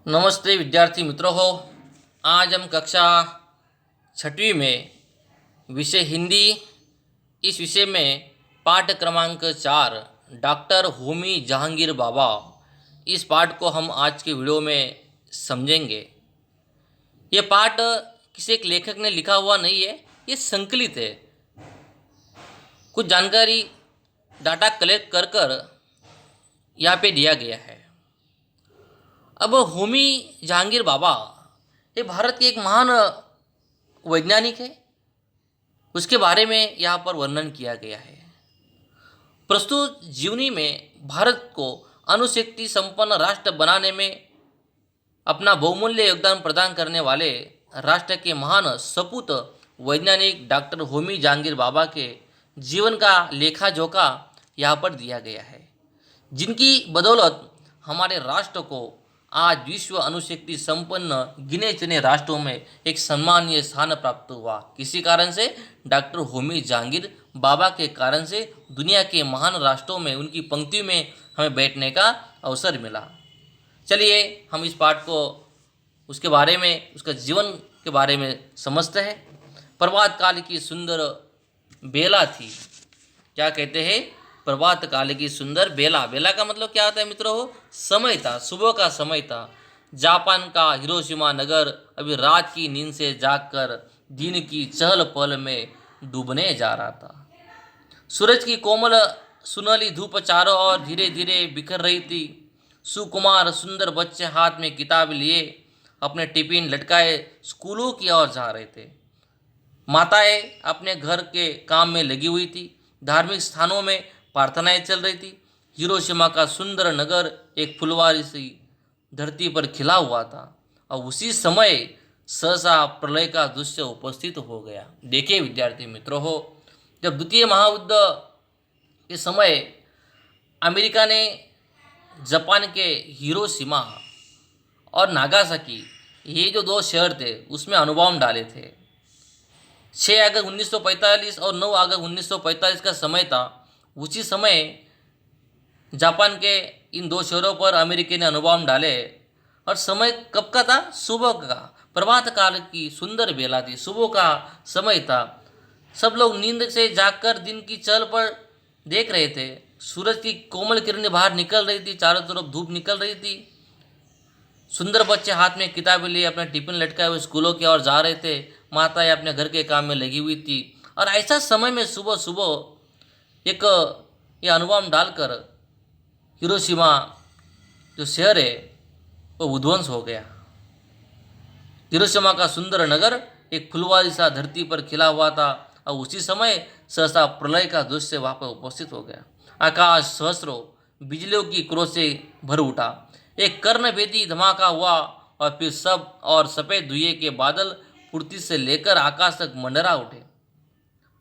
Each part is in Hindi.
नमस्ते विद्यार्थी मित्रों हो। आज हम कक्षा छठवीं में विषय हिंदी, इस विषय में पाठ क्रमांक 4 डॉक्टर होमी जहांगीर बाबा, इस पाठ को हम आज के वीडियो में समझेंगे। ये पाठ किसी एक लेखक ने लिखा हुआ नहीं है, ये संकलित है। कुछ जानकारी डाटा कलेक्ट कर कर यहाँ पे दिया गया है। अब होमी जहांगीर बाबा ये भारत के एक महान वैज्ञानिक है, उसके बारे में यहाँ पर वर्णन किया गया है। प्रस्तुत जीवनी में भारत को अणुशक्ति संपन्न राष्ट्र बनाने में अपना बहुमूल्य योगदान प्रदान करने वाले राष्ट्र के महान सपूत वैज्ञानिक डॉक्टर होमी जहांगीर बाबा के जीवन का लेखा जोखा यहाँ पर दिया गया है, जिनकी बदौलत हमारे राष्ट्र को आज विश्व अणुशक्ति संपन्न गिने चुने राष्ट्रों में एक सम्मानीय स्थान प्राप्त हुआ। किसी कारण से? डॉक्टर होमी जहांगीर बाबा के कारण से दुनिया के महान राष्ट्रों में उनकी पंक्ति में हमें बैठने का अवसर मिला। चलिए हम इस पाठ को उसके बारे में, उसका जीवन के बारे में समझते हैं। प्रभात काल की सुंदर बेला थी। क्या कहते हैं? प्रभात काल की सुंदर बेला। बेला का मतलब क्या होता है मित्रों? समय था, सुबह का समय था। जापान का हिरोशिमा नगर अभी रात की नींद से जागकर दिन की चहल पहल में डूबने जा रहा था। सूरज की कोमल सुनहली धूप चारों ओर धीरे धीरे बिखर रही थी। सुकुमार सुंदर बच्चे हाथ में किताब लिए अपने टिफिन लटकाए स्कूलों की ओर जा रहे थे। माताएं अपने घर के काम में लगी हुई थी। धार्मिक स्थानों में प्रार्थनाएं चल रही थी। हिरोशिमा का सुंदर नगर एक फुलवारी सी धरती पर खिला हुआ था और उसी समय सहसा प्रलय का दृश्य उपस्थित हो गया। देखिए विद्यार्थी मित्रों हो, जब द्वितीय महायुद्ध के समय अमेरिका ने जापान के हिरोशिमा और नागासाकी, ये जो दो शहर थे, उसमें अणुबॉम्ब डाले थे। 6 अगस्त 1945 और 9 अगस्त 1945 का समय था। उसी समय जापान के इन दो शहरों पर अमेरिका ने अणुबॉम्ब डाले। और समय कब का था? सुबह का। प्रभात काल की सुंदर बेला थी, सुबह का समय था। सब लोग नींद से जागकर दिन की चहल पर देख रहे थे। सूरज की कोमल किरणें बाहर निकल रही थी, चारों तरफ धूप निकल रही थी। सुंदर बच्चे हाथ में किताबें लिए अपने टिफिन लटकाए हुए स्कूलों की ओर जा रहे थे। माताएं अपने घर के काम में लगी हुई थी। और ऐसा समय में सुबह सुबह एक ये अणुबॉम्ब डालकर हिरोशिमा जो शहर है वो उध्वंस हो गया। हिरोशिमा का सुंदर नगर एक फुलवारी सा धरती पर खिला हुआ था और उसी समय सहसा प्रलय का दृश्य वहाँ पर उपस्थित हो गया। आकाश सहस्रों बिजलियों की क्रोध से भर उठा। एक कर्णभेदी धमाका हुआ और फिर सब और सफ़ेद धुएं के बादल पृथ्वी से लेकर आकाश तक मंडरा उठे।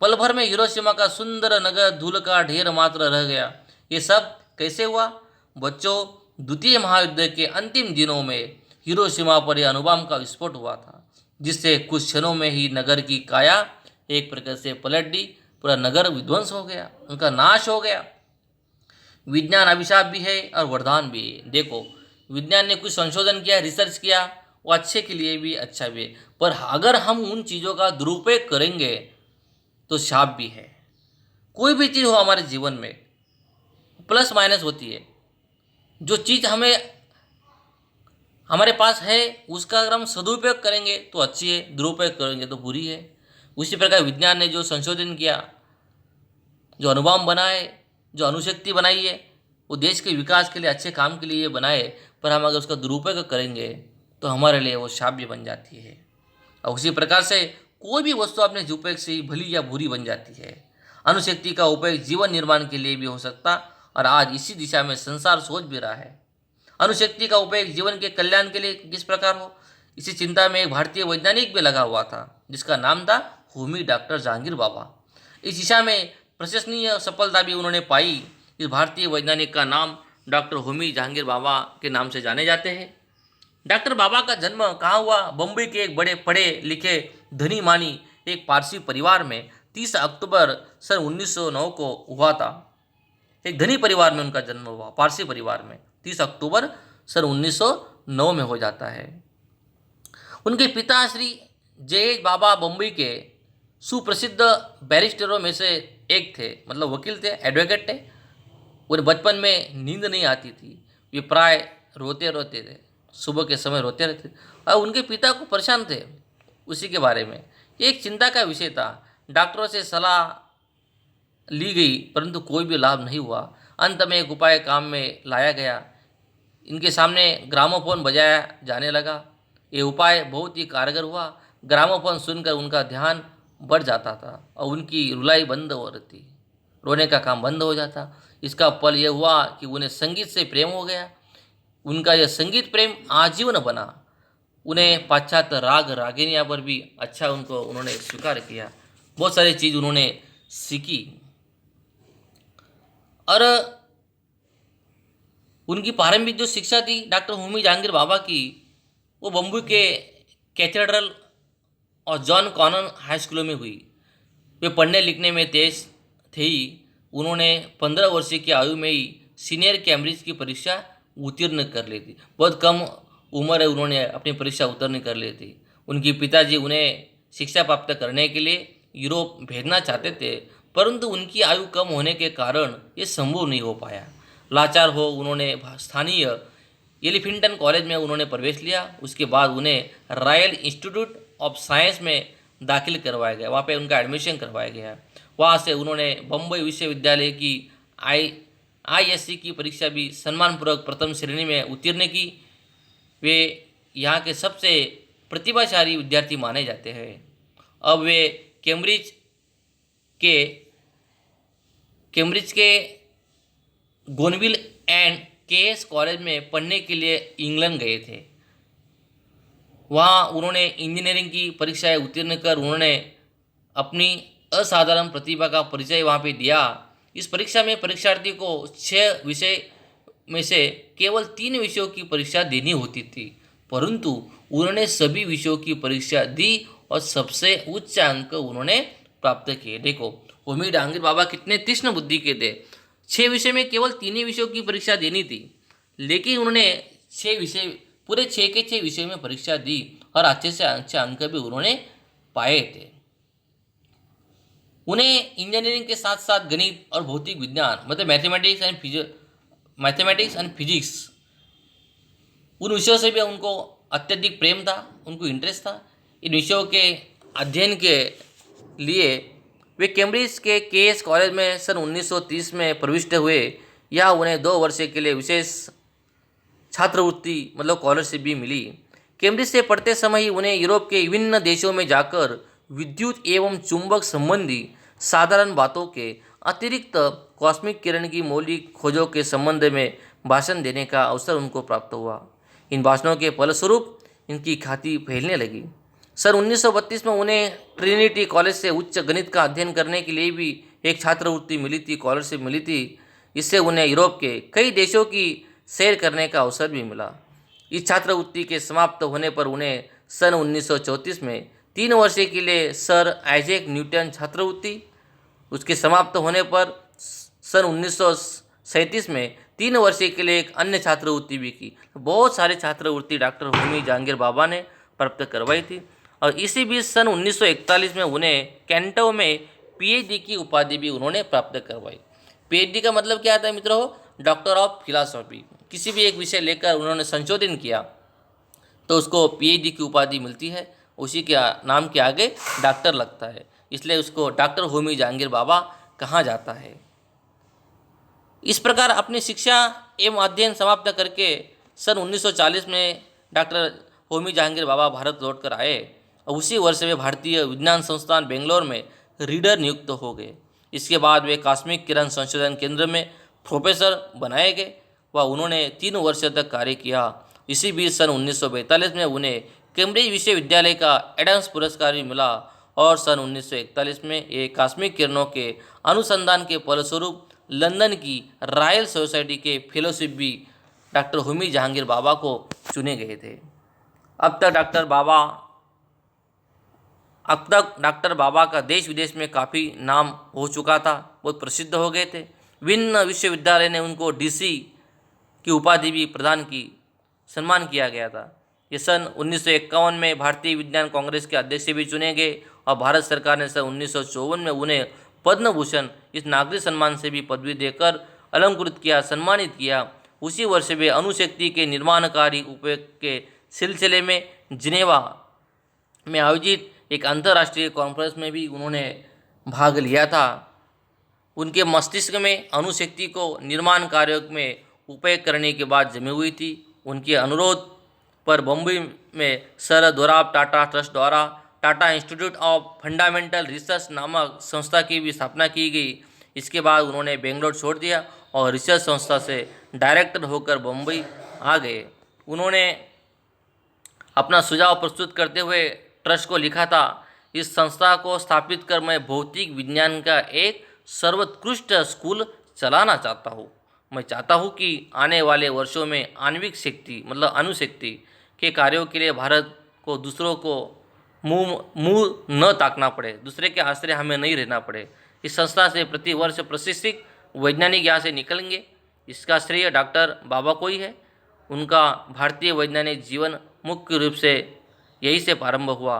पल भर में हिरोशिमा का सुंदर नगर धूल का ढेर मात्र रह गया। ये सब कैसे हुआ? बच्चों, द्वितीय महायुद्ध के अंतिम दिनों में हिरोशिमा पर यह अणुबॉम्ब का विस्फोट हुआ था, जिससे कुछ क्षणों में ही नगर की काया एक प्रकार से पलट दी। पूरा नगर विध्वंस हो गया, उनका नाश हो गया। विज्ञान अभिशाप भी है और वरदान भी है। देखो, विज्ञान ने कुछ संशोधन किया, रिसर्च किया, वो अच्छे के लिए भी अच्छा भी है, पर अगर हम उन चीज़ों का दुरुपयोग करेंगे तो शाप भी है। कोई भी चीज़ हो हमारे जीवन में प्लस माइनस होती है। जो चीज़ हमारे पास है उसका अगर हम सदुपयोग करेंगे तो अच्छी है, दुरुपयोग करेंगे तो बुरी है। उसी प्रकार विज्ञान ने जो संशोधन किया, जो अणुबॉम्ब बनाए, जो अणुशक्ति बनाई है, वो देश के विकास के लिए, अच्छे काम के लिए बनाए, पर हम अगर उसका दुरुपयोग करेंगे तो हमारे लिए वो शाप भी बन जाती है। और उसी प्रकार से कोई भी वस्तु अपने उपयोग से ही भली या बुरी बन जाती है। अणुशक्ति का उपयोग जीवन निर्माण के लिए भी हो सकता और आज इसी दिशा में संसार सोच भी रहा है। अणुशक्ति का उपयोग जीवन के कल्याण के लिए किस प्रकार हो, इसी चिंता में एक भारतीय वैज्ञानिक भी लगा हुआ था, जिसका नाम था होमी डॉक्टर जहांगीर बाबा। इस दिशा में प्रशंसनीय सफलता भी उन्होंने पाई। इस भारतीय वैज्ञानिक का नाम डॉक्टर होमी जहांगीर बाबा के नाम से जाने जाते हैं। डॉक्टर बाबा का जन्म कहाँ हुआ? बम्बई के एक बड़े पढ़े लिखे धनी मानी एक पारसी परिवार में 30 अक्टूबर सन 1909 को हुआ था। एक धनी परिवार में उनका जन्म हुआ, पारसी परिवार में 30 अक्टूबर सन 1909 में हो जाता है। उनके पिता श्री जयेश बाबा बम्बई के सुप्रसिद्ध बैरिस्टरों में से एक थे, मतलब वकील थे, एडवोकेट थे। उन्हें बचपन में नींद नहीं आती थी, वे प्राय रोते रोते थे, सुबह के समय रोते रहते थे और उनके पिता को परेशान थे उसी के बारे में। एक चिंता का विषय था। डॉक्टरों से सलाह ली गई परंतु कोई भी लाभ नहीं हुआ। अंत में एक उपाय काम में लाया गया। इनके सामने ग्रामोफोन बजाया जाने लगा। ये उपाय बहुत ही कारगर हुआ। ग्रामोफोन सुनकर उनका ध्यान बढ़ जाता था और उनकी रुलाई बंद हो रहती, रोने का काम बंद हो जाता। इसका फल यह हुआ कि उन्हें संगीत से प्रेम हो गया। उनका यह संगीत प्रेम आजीवन बना। उन्हें पाश्चात्य राग रागिनियाँ पर भी अच्छा उन्होंने स्वीकार किया। बहुत सारी चीज़ उन्होंने सीखी और उनकी प्रारंभिक जो शिक्षा थी डॉक्टर होमी जहांगीर बाबा की, वो बम्बई के कैथेड्रल और जॉन कॉनन हाई स्कूलों में हुई। वे पढ़ने लिखने में तेज थे ही। उन्होंने 15 वर्ष की आयु में ही सीनियर कैम्ब्रिज की परीक्षा उत्तीर्ण कर ली थी। बहुत कम उम्र है उन्होंने अपनी परीक्षा उत्तीर्ण कर ली थी। उनके पिताजी उन्हें शिक्षा प्राप्त करने के लिए यूरोप भेजना चाहते थे परंतु उनकी आयु कम होने के कारण ये संभव नहीं हो पाया। लाचार हो उन्होंने स्थानीय एलिफिंटन कॉलेज में उन्होंने प्रवेश लिया। उसके बाद उन्हें रॉयल इंस्टीट्यूट ऑफ साइंस में दाखिल करवाया गया, वहाँ पे उनका एडमिशन करवाया गया। वहाँ से उन्होंने बम्बई विश्वविद्यालय की ISC की परीक्षा भी सम्मानपूर्वक प्रथम श्रेणी में उत्तीर्ण की। वे यहाँ के सबसे प्रतिभाशाली विद्यार्थी माने जाते हैं। अब वे कैम्ब्रिज के गोनविल एंड KS कॉलेज में पढ़ने के लिए इंग्लैंड गए थे। वहाँ उन्होंने इंजीनियरिंग की परीक्षाएं उत्तीर्ण कर उन्होंने अपनी असाधारण प्रतिभा का परिचय वहाँ पे दिया। इस परीक्षा में परीक्षार्थी को 6 विषय में से केवल 3 विषयों की परीक्षा देनी होती थी परंतु उन्होंने सभी विषयों की परीक्षा दी और सबसे उच्च अंक उन्होंने प्राप्त किए। देखो होमी जहांगीर बाबा कितने तीक्ष्ण बुद्धि के थे। 6 विषय में केवल 3 ही विषयों की परीक्षा देनी थी लेकिन उन्होंने 6 विषय पूरे 6 के 6 विषय में परीक्षा दी और अच्छे से अच्छे अंक भी उन्होंने पाए थे। उन्हें इंजीनियरिंग के साथ साथ गणित और भौतिक विज्ञान मतलब मैथमेटिक्स एंड फिजिक्स उन विषयों से भी उनको अत्यधिक प्रेम था, उनको इंटरेस्ट था। इन विषयों के अध्ययन के लिए वे कैम्ब्रिज के KS कॉलेज में सन 1930 में प्रविष्ट हुए। यह उन्हें 2 वर्ष के लिए विशेष छात्रवृत्ति मतलब स्कॉलरशिप भी मिली। कैम्ब्रिज से पढ़ते समय ही उन्हें यूरोप के विभिन्न देशों में जाकर विद्युत एवं चुंबक संबंधी साधारण बातों के अतिरिक्त कॉस्मिक किरण की मौलिक खोजों के संबंध में भाषण देने का अवसर उनको प्राप्त हुआ। इन भाषणों के फलस्वरूप इनकी ख्याति फैलने लगी। सन 1932 में उन्हें ट्रिनिटी कॉलेज से उच्च गणित का अध्ययन करने के लिए भी एक छात्रवृत्ति मिली थी, स्कॉलरशिप मिली थी। इससे उन्हें यूरोप के कई देशों की सैर करने का अवसर भी मिला। इस छात्रवृत्ति के समाप्त होने पर उन्हें सन 1934 में 3 वर्ष के लिए सर आइजैक न्यूटन छात्रवृत्ति, उसके समाप्त होने पर सन 1937 में 3 वर्ष के लिए एक अन्य छात्रवृत्ति भी की। बहुत सारे छात्रवृत्ति डॉक्टर होमी जहांगीर बाबा ने प्राप्त करवाई थी और इसी बीच सन 1941 में उन्हें कैंटो में PhD की उपाधि भी उन्होंने प्राप्त करवाई। PhD का मतलब क्या आता है मित्रों? Doctor of philosophy. किसी भी एक विषय लेकर उन्होंने संशोधन किया तो उसको PhD की उपाधि मिलती है, उसी के नाम के आगे डॉक्टर लगता है, इसलिए उसको डॉक्टर होमी जहांगीर बाबा कहा जाता है। इस प्रकार अपनी शिक्षा एवं अध्ययन समाप्त करके सन 1940 में डॉक्टर होमी जहांगीर बाबा भारत लौटकर आए और उसी वर्ष वे भारतीय विज्ञान संस्थान बेंगलोर में रीडर नियुक्त हो गए। इसके बाद वे कॉस्मिक किरण संशोधन केंद्र में प्रोफेसर बनाए गए व उन्होंने 3 वर्ष तक कार्य किया। इसी बीच सन 1942 में उन्हें कैम्ब्रिज विश्वविद्यालय का एडम्स पुरस्कार भी मिला और सन 1941 में एक कॉस्मिक किरणों के अनुसंधान के फलस्वरूप लंदन की रॉयल सोसाइटी के फेलोशिप भी डॉक्टर होमी जहांगीर बाबा को चुने गए थे। अब तक डॉक्टर बाबा का देश विदेश में काफ़ी नाम हो चुका था, बहुत प्रसिद्ध हो गए थे। विभिन्न विश्वविद्यालय ने उनको DC की उपाधि भी प्रदान की। सम्मान किया गया था। ये सन 1951 में भारतीय विज्ञान कांग्रेस के अध्यक्ष भी चुने गए और भारत सरकार ने सन 1954 में उन्हें पद्म भूषण इस नागरिक सम्मान से भी पदवी देकर अलंकृत किया, सम्मानित किया। उसी वर्ष वे अणुशक्ति के निर्माणकारी उपयोग के सिलसिले में जिनेवा में आयोजित एक अंतर्राष्ट्रीय कॉन्फ्रेंस में भी उन्होंने भाग लिया था। उनके मस्तिष्क में अणुशक्ति को निर्माण कार्यों में उपयोग करने की बात जमी हुई थी। उनके अनुरोध पर बम्बई में सर दोराब टाटा ट्रस्ट द्वारा Tata institute of fundamental research नामक संस्था की भी स्थापना की गई। इसके बाद उन्होंने बेंगलोर छोड़ दिया और रिसर्च संस्था से डायरेक्टर होकर बम्बई आ गए। उन्होंने अपना सुझाव प्रस्तुत करते हुए ट्रस्ट को लिखा था, इस संस्था को स्थापित कर मैं भौतिक विज्ञान का एक सर्वोत्कृष्ट स्कूल चलाना चाहता हूँ। मैं चाहता हूँ कि आने वाले वर्षों में आणविक शक्ति मतलब अणुशक्ति के कार्यों के लिए भारत को दूसरों को मुंह न ताकना पड़े, दूसरे के आश्रय हमें नहीं रहना पड़े। इस संस्था से प्रति वर्ष प्रशिक्षित वैज्ञानिक यहाँ से निकलेंगे। इसका श्रेय डॉक्टर बाबा को ही है। उनका भारतीय वैज्ञानिक जीवन मुख्य रूप से यही से प्रारंभ हुआ।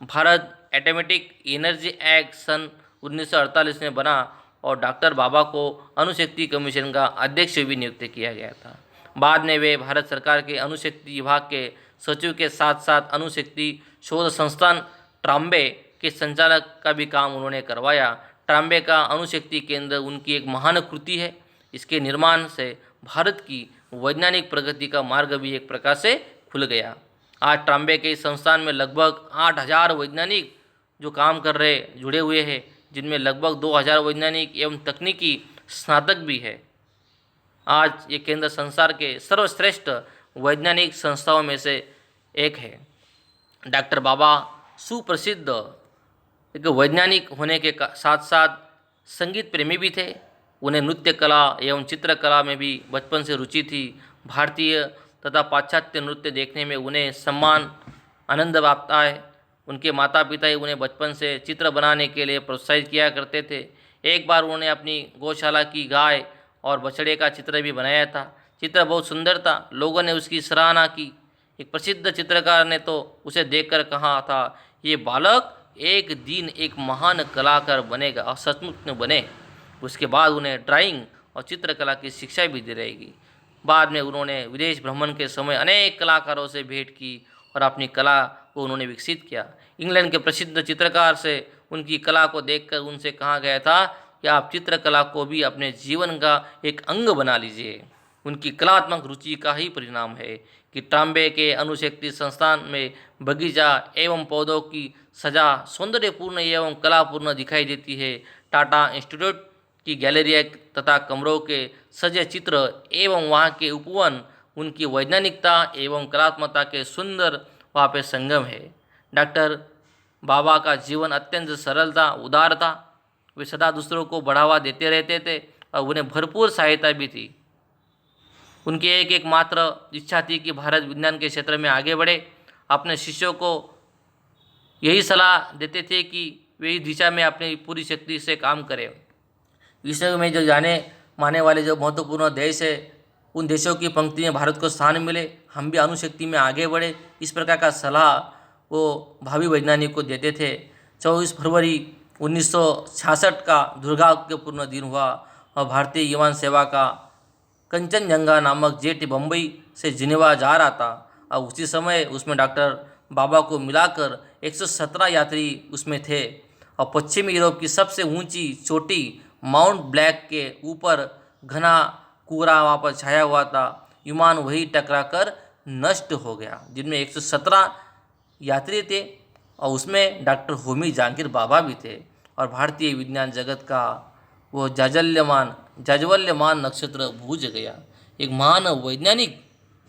भारत एटॉमिक एनर्जी एक्ट सन 1948 में बना और डॉक्टर बाबा को अणुशक्ति कमीशन का अध्यक्ष भी नियुक्त किया गया था। बाद में वे भारत सरकार के अणुशक्ति विभाग के सचिव के साथ साथ अणुशक्ति शोध संस्थान ट्राम्बे के संचालक का भी काम उन्होंने करवाया। ट्राम्बे का अणुशक्ति केंद्र उनकी एक महान कृति है। इसके निर्माण से भारत की वैज्ञानिक प्रगति का मार्ग भी एक प्रकार से खुल गया। आज ट्राम्बे के इस संस्थान में लगभग 8000 वैज्ञानिक जो काम कर रहे जुड़े हुए हैं, जिनमें लगभग 2000 वैज्ञानिक एवं तकनीकी स्नातक भी है। आज ये केंद्र संसार के सर्वश्रेष्ठ वैज्ञानिक संस्थाओं में से एक है। डॉक्टर बाबा सुप्रसिद्ध एक वैज्ञानिक होने के साथ साथ संगीत प्रेमी भी थे। उन्हें नृत्य कला एवं चित्रकला में भी बचपन से रुचि थी। भारतीय तथा पाश्चात्य नृत्य देखने में उन्हें सम्मान आनंद आता है। उनके माता पिता ही उन्हें बचपन से चित्र बनाने के लिए प्रोत्साहित किया करते थे। एक बार उन्होंने अपनी गौशाला की गाय और बछड़े का चित्र भी बनाया था। चित्र बहुत सुंदर था, लोगों ने उसकी सराहना की। एक प्रसिद्ध चित्रकार ने तो उसे देखकर कहा था, ये बालक एक दिन एक महान कलाकार बनेगा और सचमुच में बने। उसके बाद उन्हें ड्राइंग और चित्रकला की शिक्षा भी दी रहेगी। बाद में उन्होंने विदेश भ्रमण के समय अनेक कलाकारों से भेंट की और अपनी कला को उन्होंने विकसित किया। इंग्लैंड के प्रसिद्ध चित्रकार से उनकी कला को देखकर उनसे कहा गया था कि आप चित्रकला को भी अपने जीवन का एक अंग बना लीजिए। उनकी कलात्मक रुचि का ही परिणाम है कि ट्राम्बे के अणुशक्ति संस्थान में बगीचा एवं पौधों की सजा सौंदर्यपूर्ण एवं कलापूर्ण दिखाई देती है। टाटा इंस्टीट्यूट की गैलरी तथा कमरों के सजे चित्र एवं वहाँ के उपवन उनकी वैज्ञानिकता एवं कलात्मकता के सुंदर वहाँ पे संगम है। डॉक्टर बाबा का जीवन अत्यंत सरल था, उदार था। वे सदा दूसरों को बढ़ावा देते रहते थे और उन्हें भरपूर सहायता भी थी। उनकी एक मात्र इच्छा थी कि भारत विज्ञान के क्षेत्र में आगे बढ़े। अपने शिष्यों को यही सलाह देते थे कि वे इस दिशा में अपनी पूरी शक्ति से काम करें। विश्व में जो जाने माने वाले जो महत्वपूर्ण देश है, उन देशों की पंक्ति में भारत को स्थान मिले, हम भी अणुशक्ति में आगे बढ़े, इस प्रकार का सलाह वो भावी वैज्ञानिक को देते थे। 24 फरवरी 1966 का दुर्भाग्यपूर्ण दिन हुआ और भारतीय युवा सेवा का कंचनजंगा नामक जेट बम्बई से जिनेवा जा रहा था और उसी समय उसमें डॉक्टर बाबा को मिलाकर 117 यात्री उसमें थे और पश्चिमी यूरोप की सबसे ऊंची चोटी माउंट ब्लैक के ऊपर घना कोहरा वहाँ पर छाया हुआ था। विमान वही टकराकर नष्ट हो गया, जिनमें 117 यात्री थे और उसमें डॉक्टर होमी जहांगीर बाबा भी थे और भारतीय विज्ञान जगत का वो जाज्वल्यमान नक्षत्र बूझ गया। एक महान वैज्ञानिक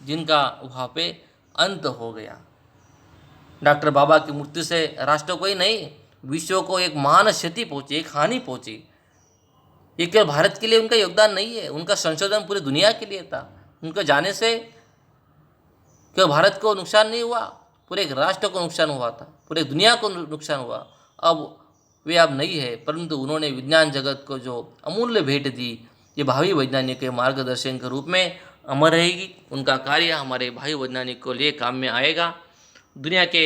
जिनका वहाँ पे अंत हो गया। डॉक्टर बाबा की मृत्यु से राष्ट्र को ही नहीं, विश्व को एक महान क्षति पहुँची, एक हानि पहुँची। ये केवल भारत के लिए उनका योगदान नहीं है, उनका संशोधन पूरी दुनिया के लिए था। उनके जाने से केवल भारत को नुकसान नहीं हुआ, पूरे एक राष्ट्र को नुकसान हुआ था, पूरे दुनिया को नुकसान हुआ। अब वे अब नहीं है, परंतु उन्होंने विज्ञान जगत को जो अमूल्य भेंट दी, ये भावी वैज्ञानिक के मार्गदर्शन के रूप में अमर रहेगी। उनका कार्य हमारे भाई वैज्ञानिक को लिए काम में आएगा। दुनिया के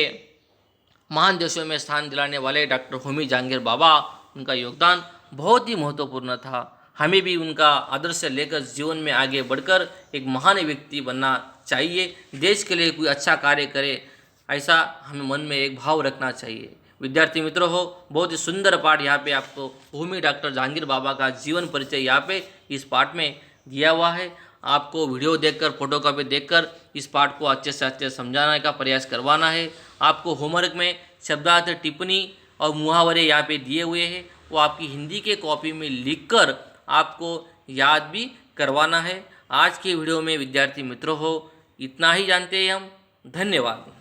महान देशों में स्थान दिलाने वाले डॉक्टर होमी जहांगीर बाबा, उनका योगदान बहुत ही महत्वपूर्ण था। हमें भी उनका आदर्श लेकर जीवन में आगे बढ़कर एक महान व्यक्ति बनना चाहिए। देश के लिए कोई अच्छा कार्य करे, ऐसा हमें मन में एक भाव रखना चाहिए। विद्यार्थी मित्रों हो, बहुत ही सुंदर पाठ यहाँ पे आपको होमी डॉक्टर जहांगीर बाबा का जीवन परिचय यहाँ पे इस पाठ में दिया हुआ है। आपको वीडियो देखकर, फोटोकॉपी देखकर इस पाठ को अच्छे से अच्छे समझाने का प्रयास करवाना है। आपको होमवर्क में शब्दार्थ, टिप्पणी और मुहावरे यहाँ पे दिए हुए हैं, वो आपकी हिंदी के कॉपी में लिखकर आपको याद भी करवाना है। आज के वीडियो में विद्यार्थी मित्रों हो, इतना ही जानते हैं हम। धन्यवाद।